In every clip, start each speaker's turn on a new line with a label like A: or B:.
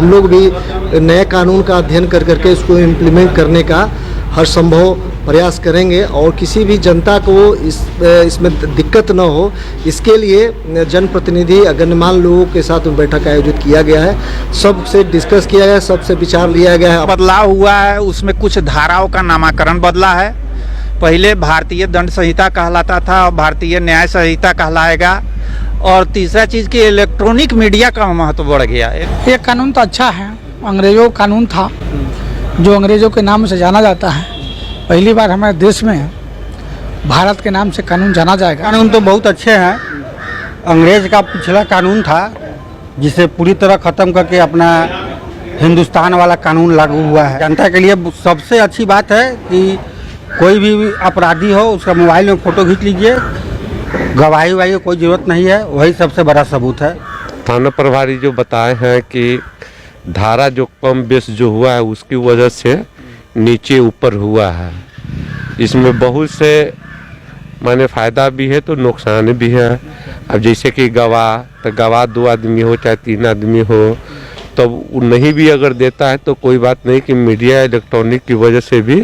A: हम लोग भी नए कानून का अध्ययन कर करके इसको इम्प्लीमेंट करने का हर संभव प्रयास करेंगे और किसी भी जनता को इसमें दिक्कत न हो, इसके लिए जनप्रतिनिधि गणमान्य लोगों के साथ बैठक आयोजित किया गया है। सबसे डिस्कस किया गया है, सबसे विचार लिया गया है।
B: बदलाव हुआ है, उसमें कुछ धाराओं का नामकरण बदला है। पहले भारतीय दंड संहिता कहलाता था और भारतीय न्याय संहिता कहलाएगा। और तीसरा चीज़ कि इलेक्ट्रॉनिक मीडिया का महत्व बढ़ गया है।
C: ये कानून तो अच्छा है, अंग्रेजों का कानून था जो अंग्रेजों के नाम से जाना जाता है। पहली बार हमारे देश में भारत के नाम से कानून जाना जाएगा।
D: कानून तो बहुत अच्छे हैं। अंग्रेज का पिछला कानून था जिसे पूरी तरह ख़त्म करके अपना हिंदुस्तान वाला कानून लागू हुआ है। जनता के लिए सबसे अच्छी बात है कि कोई भी अपराधी हो उसका मोबाइल में फ़ोटो खींच लीजिए, गवाही वाही की कोई ज़रूरत नहीं है, वही सबसे बड़ा सबूत है।
E: थाना प्रभारी जो बताए हैं कि धारा जो कम बेस जो हुआ है उसकी वजह से नीचे ऊपर हुआ है। इसमें बहुत से माने फ़ायदा भी है तो नुकसान भी है। अब जैसे कि गवाह, तो गवाह 2 आदमी हो चाहे 3 आदमी हो, तो नहीं भी अगर देता है तो कोई बात नहीं कि मीडिया इलेक्ट्रॉनिक की वजह से भी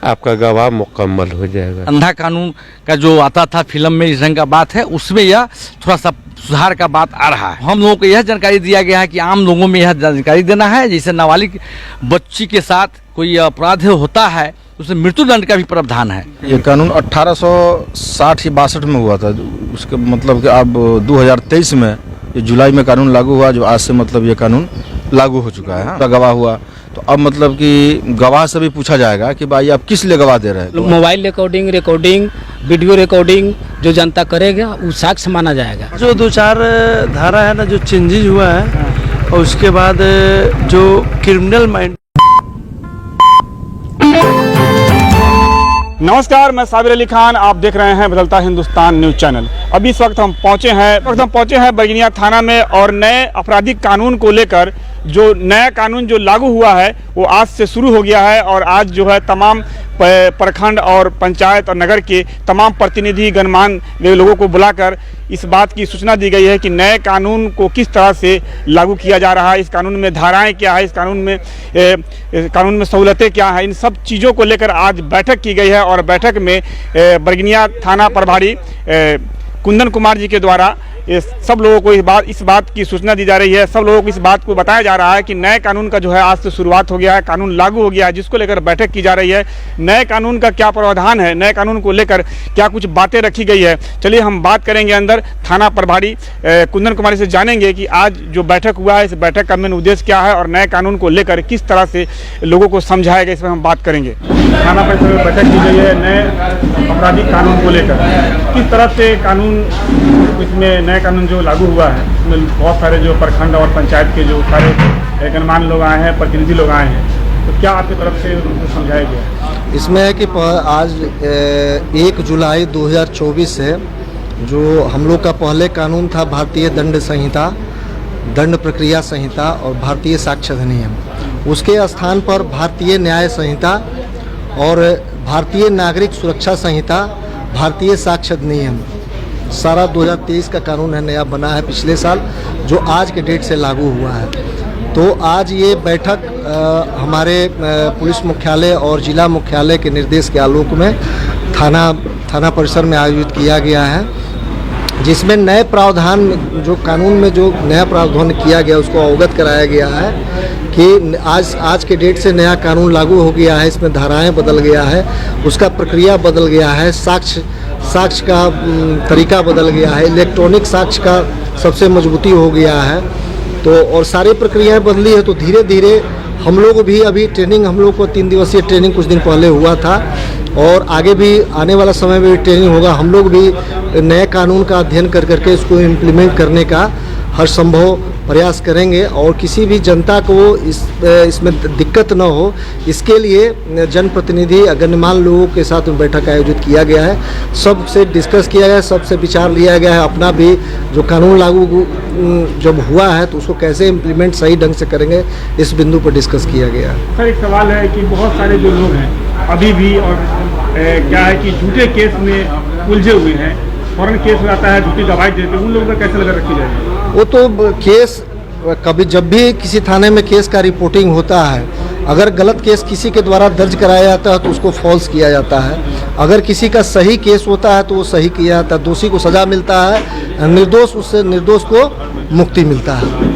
E: आपका गवाह मुकम्मल हो जाएगा।
F: अंधा कानून का जो आता था फिल्म में, इस ढंग का बात है, उसमें यह थोड़ा सा सुधार का बात आ रहा है। हम लोगों को यह जानकारी दिया गया है कि आम लोगों में यह जानकारी देना है, जैसे नाबालिग बच्ची के साथ कोई अपराध होता है उसमें मृत्युदंड का भी प्रावधान है।
G: ये कानून 1860-62 में हुआ था। उसके मतलब कि अब 2023 में ये जुलाई में कानून लागू हुआ, जो आज से मतलब ये कानून लागू हो चुका है। गवाह हुआ तो अब मतलब कि गवाह से भी पूछा जाएगा कि भाई आप किस लिए गवाह दे रहे हैं।
H: मोबाइल रिकॉर्डिंग, वीडियो रिकॉर्डिंग जो जनता करेगा वो साक्ष्य माना जाएगा।
I: जो 2-4 धारा है ना जो चेंजेज हुआ है, और उसके बाद जो क्रिमिनल माइंड।
J: नमस्कार, मैं साबिर अली खान, आप देख रहे हैं बदलता हिंदुस्तान न्यूज़ चैनल। अभी इस वक्त हम पहुंचे हैं बरगिनिया थाना में और नए आपराधिक कानून को लेकर जो नया कानून जो लागू हुआ है वो आज से शुरू हो गया है। और आज जो है तमाम प्रखंड और पंचायत और नगर के तमाम प्रतिनिधि गणमान्य लोगों को बुलाकर इस बात की सूचना दी गई है कि नए कानून को किस तरह से लागू किया जा रहा है, इस कानून में धाराएं क्या है, इस कानून में सहूलतें क्या हैं, इन सब चीज़ों को लेकर आज बैठक की गई है। और बैठक में बरगिनिया थाना प्रभारी कुंदन कुमार जी के द्वारा सब लोगों को इस बात की सूचना दी जा रही है। सब लोगों को इस बात को बताया जा रहा है कि नए कानून का जो है आज से शुरुआत हो गया है, कानून लागू हो गया है, जिसको लेकर बैठक की जा रही है। नए कानून का क्या प्रावधान है, नए कानून को लेकर क्या कुछ बातें रखी गई है, चलिए हम बात करेंगे अंदर थाना प्रभारी कुंदन कुमार से जानेंगे कि आज जो बैठक हुआ है इस बैठक का मेन उद्देश्य क्या है और नए कानून को लेकर किस तरह से लोगों को समझाएगा, इसमें हम बात करेंगे। थाना परिसर में बैठक की गई है नए आपराधिक कानून को लेकर। किस तरह से कानून, इसमें नए कानून जो लागू हुआ है इसमें बहुत सारे जो प्रखंड और पंचायत के जो सारे गणमान्य लोग आए हैं, प्रतिनिधि लोग आए हैं, तो क्या आपकी तरफ से उनको समझाया गया?
A: इसमें है कि आज 1 जुलाई 2024 से जो हम लोग का पहले कानून था भारतीय दंड संहिता, दंड प्रक्रिया संहिता और भारतीय साक्ष्य अधिनियम, उसके स्थान पर भारतीय न्याय संहिता और भारतीय नागरिक सुरक्षा संहिता, भारतीय साक्ष्य अधिनियम सारा 2023 का कानून है, नया बना है पिछले साल, जो आज के डेट से लागू हुआ है। तो आज ये बैठक हमारे पुलिस मुख्यालय और जिला मुख्यालय के निर्देश के आलोक में थाना परिसर में आयोजित किया गया है, जिसमें नए प्रावधान जो कानून में जो नया प्रावधान किया गया उसको अवगत कराया गया है कि आज के डेट से नया कानून लागू हो गया है। इसमें धाराएं बदल गया है, उसका प्रक्रिया बदल गया है, साक्ष्य का तरीका बदल गया है, इलेक्ट्रॉनिक साक्ष्य का सबसे मजबूती हो गया है। तो और सारी प्रक्रियाएं बदली है। तो धीरे धीरे हम लोग भी अभी ट्रेनिंग, हम लोग को 3 दिवसीय ट्रेनिंग कुछ दिन पहले हुआ था और आगे भी आने वाला समय में भी ट्रेनिंग होगा। हम लोग भी नए कानून का अध्ययन कर करके इसको इम्प्लीमेंट करने का हर संभव प्रयास करेंगे और किसी भी जनता को इसमें दिक्कत न हो, इसके लिए जनप्रतिनिधि गणमान्य लोगों के साथ बैठक आयोजित किया गया है। सबसे डिस्कस किया गया है, सबसे विचार लिया गया है। अपना भी जो कानून लागू जब हुआ है तो उसको कैसे इम्प्लीमेंट सही ढंग से करेंगे, इस बिंदु पर डिस्कस किया गया है।
J: सर, एक सवाल है कि बहुत सारे जो लोग हैं अभी भी और क्या है कि झूठे केस में उलझे हुए हैं, फौरन केस हो जाता है, झूठी गवाही देते हैं, उन लोगों पर कैसे नजर रखी जाएगी?
A: वो तो केस कभी जब भी किसी थाने में केस का रिपोर्टिंग होता है, अगर गलत केस किसी के द्वारा दर्ज कराया जाता है तो उसको फॉल्स किया जाता है। अगर किसी का सही केस होता है तो वो सही किया जाता है, दोषी को सज़ा मिलता है, निर्दोष उससे निर्दोष को मुक्ति मिलता है।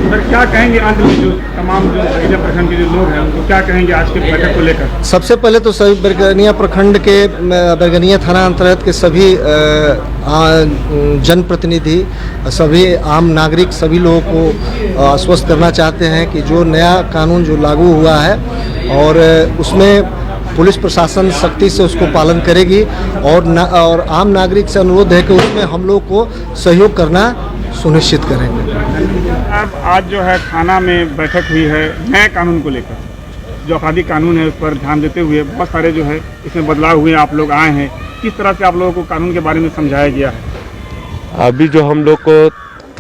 J: सर क्या कहेंगे अंत में जो तमाम जो बरगनिया प्रखंड के जो लोग हैं उनको क्या कहेंगे आज के बैठक को लेकर?
A: सबसे पहले तो सभी बरगनिया प्रखंड के बरगनिया थाना अंतर्गत के सभी जनप्रतिनिधि, सभी आम नागरिक, सभी लोगों को आश्वस्त करना चाहते हैं कि जो नया कानून जो लागू हुआ है और उसमें पुलिस प्रशासन सख्ती से उसको पालन करेगी और आम नागरिक से अनुरोध है कि उसमें हम लोग को सहयोग करना सुनिश्चित करेंगे।
J: अब आज जो है थाना में बैठक हुई है नए कानून को लेकर, जो आपराधिक कानून है उस पर ध्यान देते हुए बहुत सारे जो है इसमें बदलाव हुए, आप लोग आए हैं, किस तरह से आप लोगों को कानून के बारे में समझाया गया है?
E: अभी जो हम लोग को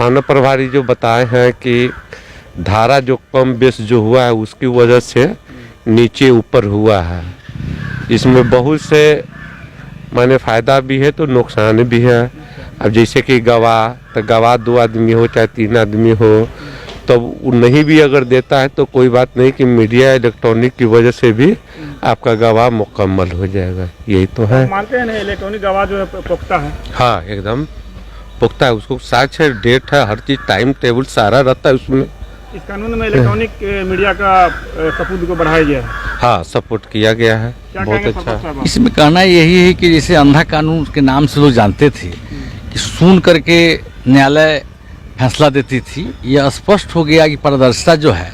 E: थाना प्रभारी जो बताए हैं कि धारा जो कम बेस जो हुआ है उसकी वजह से नीचे ऊपर हुआ है। इसमें बहुत से माने फ़ायदा भी है तो नुकसान भी है। अब जैसे कि गवाह, तो गवाह 2 आदमी हो चाहे 3 आदमी हो, तो वो नहीं भी अगर देता है तो कोई बात नहीं कि मीडिया इलेक्ट्रॉनिक की वजह से भी आपका गवाह मुकम्मल हो जाएगा। यही तो है।
J: मानते हैं ना इलेक्ट्रॉनिक गवाह जो है पुख्ता है?
E: हाँ, एकदम पुख्ता है। उसको साक्ष्य है, डेट है, हर चीज़ टाइम टेबल सारा रहता है उसमें।
J: इस कानून में इलेक्ट्रॉनिक मीडिया का सपोर्ट को बढ़ाया गया है?
E: हाँ, सपोर्ट किया गया है, बहुत अच्छा।
F: इसमें कहना यही है कि जैसे अंधा कानून के नाम से लोग जानते थे कि सुन करके न्यायालय फैसला देती थी, यह स्पष्ट हो गया कि पारदर्शिता जो है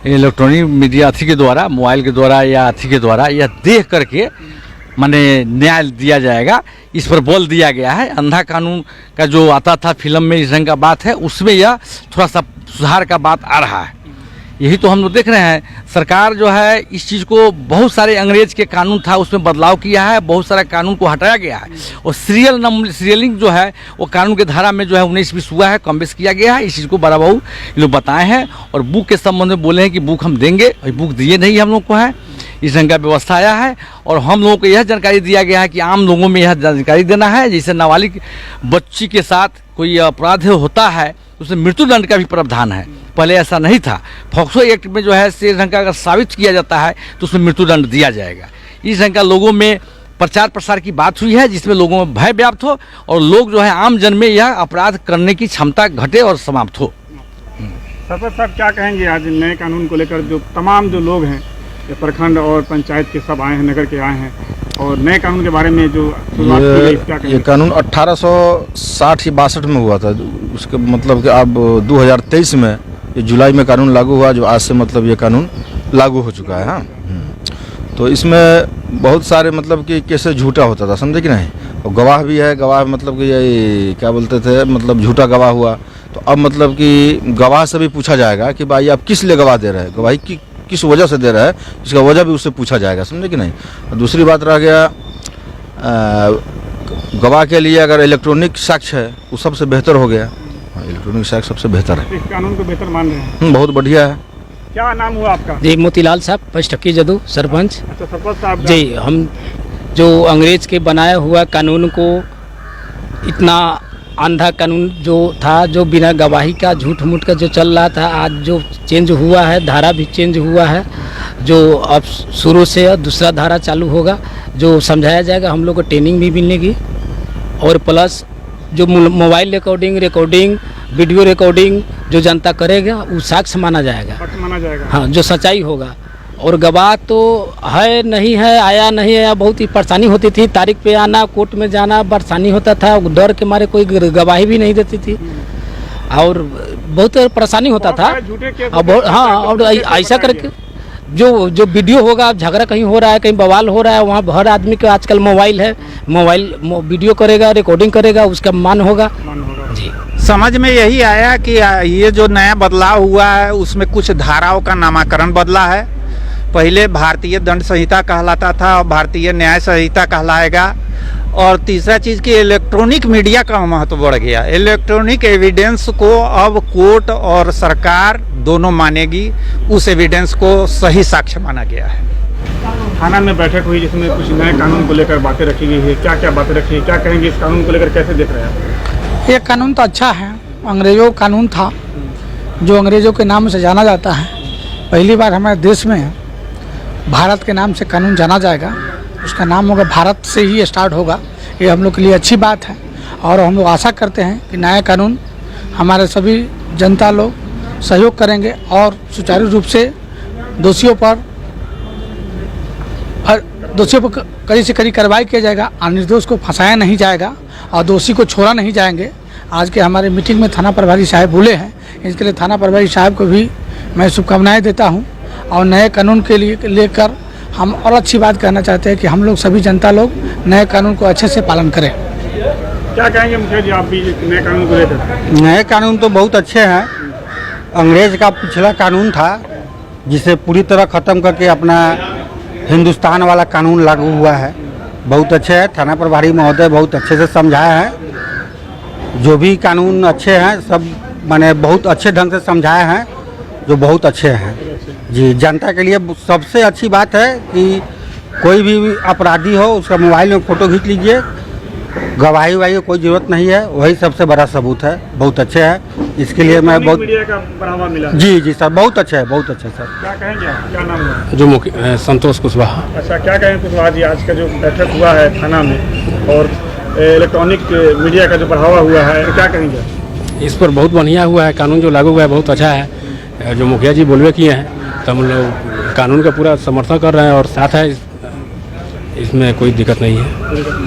F: इलेक्ट्रॉनिक मीडिया अथी के द्वारा, मोबाइल के द्वारा या अथी के द्वारा यह देख करके माने न्याय दिया जाएगा, इस पर बल दिया गया है। अंधा कानून का जो आता था फिल्म में इस ढंग का बात है, उसमें यह थोड़ा सा सुधार का बात आ रहा है। यही तो हम लोग देख रहे हैं। सरकार जो है इस चीज़ को, बहुत सारे अंग्रेज के कानून था उसमें बदलाव किया है, बहुत सारा कानून को हटाया गया है और सीरियलिंग जो है वो कानून के धारा में जो है 19-20 हुआ है, कम बेस किया गया है। इस चीज़ को बड़ा बहू लोग बताए हैं और बुक के संबंध में बोले हैं कि बुक हम देंगे, और बुक दिए नहीं हम लोग को है। इस ढंग का व्यवस्था आया है और हम लोगों को यह जानकारी दिया गया है कि आम लोगों में यह जानकारी देना है, जैसे नाबालिग बच्ची के साथ कोई अपराध होता है उसमें मृत्युदंड का भी प्रावधान है। पहले ऐसा नहीं था। पॉक्सो एक्ट में जो है इस ढंग का अगर साबित किया जाता है तो उसमें मृत्युदंड दिया जाएगा। इस ढंग का लोगों में प्रचार प्रसार की बात हुई है जिसमें लोगों में भय व्याप्त हो और लोग जो है आम जन में यह अपराध करने की क्षमता घटे और समाप्त हो।
J: सरपंच साहब क्या कहेंगे आज नए कानून को लेकर? जो तमाम जो लोग हैं ये प्रखंड और पंचायत के सब आए हैं, नगर के आए हैं, और नए कानून के बारे में जो शुरुआत की गई, क्या कहेंगे?
G: ये कानून 1860 या 62 में हुआ था। उसके मतलब कि अब 2023 में ये जुलाई में कानून लागू हुआ, जो आज से मतलब ये कानून लागू हो चुका है। हाँ, तो इसमें बहुत सारे मतलब कि कैसे झूठा होता था, समझे कि नहीं, और गवाह भी है। गवाह मतलब कि ये क्या बोलते थे, मतलब झूठा गवाह हुआ। तो अब मतलब कि गवाह से भी पूछा जाएगा कि भाई आप किस लिए गवाह दे रहे हैं, गवाही की किस वजह से दे रहा है, इसका वजह भी उससे पूछा जाएगा, समझे कि नहीं। और दूसरी बात रह गया, गवाह के लिए अगर इलेक्ट्रॉनिक साक्ष्य है वो सबसे बेहतर हो गया। इलेक्ट्रॉनिक साक्ष्य सबसे बेहतर है।
J: इस कानून को बेहतर मान रहे हैं?
G: बहुत बढ़िया है।
J: क्या नाम हुआ आपका?
H: जी, मोतीलाल साहब, पचटक्की जदू सरपंच।
J: अच्छा, सरपंच साहब
H: जी, हम जो अंग्रेज के बनाया हुआ कानून को, इतना अंधा कानून जो था, जो बिना गवाही का झूठ मूठ का जो चल रहा था, आज जो चेंज हुआ है, धारा भी चेंज हुआ है, जो अब शुरू से दूसरा धारा चालू होगा, जो समझाया जाएगा। हम लोग को ट्रेनिंग भी मिलेगी और प्लस जो मोबाइल रिकॉर्डिंग, वीडियो रिकॉर्डिंग जो जनता करेगा वो साक्ष्य माना जाएगा। हाँ, जो सच्चाई होगा। और गवाह तो है नहीं है, आया नहीं है, बहुत ही परेशानी होती थी। तारीख पे आना, कोर्ट में जाना परेशानी होता था, डर के मारे कोई गवाही भी नहीं देती थी और बहुत परेशानी होता था। हाँ, और ऐसा करके जो वीडियो होगा, झगड़ा कहीं हो रहा है, कहीं बवाल हो रहा है, वहाँ हर आदमी के आजकल मोबाइल है, मोबाइल वीडियो करेगा, रिकॉर्डिंग करेगा, उसका मान होगा। जी,
B: समझ में यही आया कि ये जो नया बदलाव हुआ है उसमें कुछ धाराओं का नामकरण बदला है। पहले भारतीय दंड संहिता कहलाता था और भारतीय न्याय संहिता कहलाएगा। और तीसरा चीज़ कि इलेक्ट्रॉनिक मीडिया का महत्व बढ़ गया। इलेक्ट्रॉनिक एविडेंस को अब कोर्ट और सरकार दोनों मानेगी, उस एविडेंस को सही साक्ष्य माना गया है।
J: थाना में बैठक हुई जिसमें कुछ नए कानून को लेकर बातें रखी गई है, क्या क्या बातें रखी है, क्या कहेंगे इस कानून को लेकर, कैसे देख रहे हैं?
C: ये कानून तो अच्छा है, अंग्रेजों का कानून था जो अंग्रेज़ों के नाम से जाना जाता है, पहली बार हमारे देश में भारत के नाम से कानून जाना जाएगा। उसका नाम होगा, भारत से ही स्टार्ट होगा। ये हम लोग के लिए अच्छी बात है और हम लोग आशा करते हैं कि नया कानून हमारे सभी जनता लोग सहयोग करेंगे और सुचारू रूप से दोषियों पर कड़ी से कड़ी कार्रवाई किया जाएगा और निर्दोष को फंसाया नहीं जाएगा और दोषी को छोड़ा नहीं जाएंगे। आज के हमारे मीटिंग में थाना प्रभारी साहब बोले हैं, इसके लिए थाना प्रभारी साहब को भी मैं शुभकामनाएं देता हूं। और नए कानून के लिए लेकर हम और अच्छी बात कहना चाहते हैं कि हम लोग सभी जनता लोग नए कानून को अच्छे से पालन करें।
J: क्या कहेंगे मुखिया जी आप भी नए कानून को लेकर?
D: नए कानून तो बहुत अच्छे हैं। अंग्रेज का पिछला कानून था जिसे पूरी तरह ख़त्म करके अपना हिंदुस्तान वाला कानून लागू हुआ है। बहुत अच्छे है। थाना प्रभारी महोदय बहुत अच्छे से समझाया है। जो भी कानून अच्छे हैं सब माने बहुत अच्छे ढंग से समझाए हैं, जो बहुत अच्छे हैं जी। जनता के लिए सबसे अच्छी बात है कि कोई भी अपराधी हो उसका मोबाइल में फ़ोटो खींच लीजिए, गवाही वाही की कोई ज़रूरत नहीं है, वही सबसे बड़ा सबूत है। बहुत अच्छे है, इसके लिए मैं बहुत
J: मीडिया का बढ़ावा मिला।
D: जी सर, बहुत अच्छा है, बहुत अच्छा सर।
J: क्या कहेंगे आप? क्या नाम है?
K: जो संतोष कुशवाहा।
J: अच्छा, क्या कहें कुशवाहा जी, आज का जो बैठक हुआ है थाना में और इलेक्ट्रॉनिक मीडिया का जो बढ़ावा हुआ है, क्या कहेंगे?
K: इस पर बहुत बढ़िया हुआ है, कानून जो लागू हुआ है बहुत अच्छा है। जो मुखिया जी बोलवे किए हैं तो हम लोग कानून का पूरा समर्थन कर रहे हैं और साथ है, इसमें कोई दिक्कत नहीं है।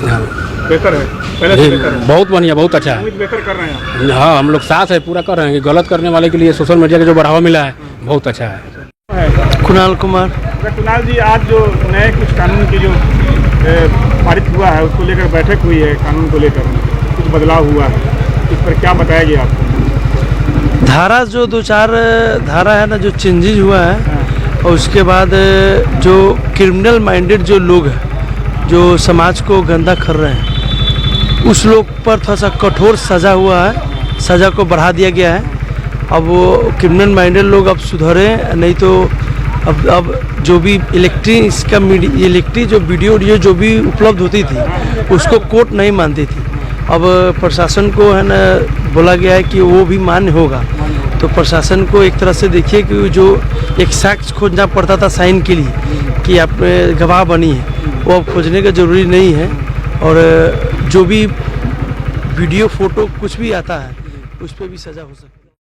K: हाँ,
J: बेहतर है, पहले से बेहतर है।
K: बहुत बढ़िया, बहुत अच्छा है।
J: बेहतर कर रहे हैं।
K: हाँ, हम लोग साथ है, पूरा कर रहे हैं कि गलत करने वाले के लिए सोशल मीडिया का जो बढ़ावा मिला है बहुत अच्छा है।
I: कुणाल कुमार।
J: कुणाल जी, आज जो नए कुछ कानून की जो पारित हुआ है उसको लेकर बैठक हुई है, कानून को लेकर कुछ बदलाव हुआ है, इस पर क्या बताएगी आप?
I: धारा जो 2-4 धारा है ना जो चेंजेज हुआ है और उसके बाद जो क्रिमिनल माइंडेड जो लोग हैं जो समाज को गंदा कर रहे हैं उस लोग पर थोड़ा सा कठोर सज़ा हुआ है, सज़ा को बढ़ा दिया गया है। अब वो क्रिमिनल माइंडेड लोग अब सुधरे, नहीं तो अब जो भी इलेक्ट्रिक जो वीडियो जो भी उपलब्ध होती थी उसको कोर्ट नहीं मानती थी। अब प्रशासन को है ना बोला गया है कि वो भी मान्य होगा। तो प्रशासन को एक तरह से देखिए कि जो एक साक्ष्य खोजना पड़ता था साइन के लिए कि आप गवाह बनी है, वो अब खोजने का ज़रूरी नहीं है। और जो भी वीडियो फोटो कुछ भी आता है उस पर भी सज़ा हो सकती है।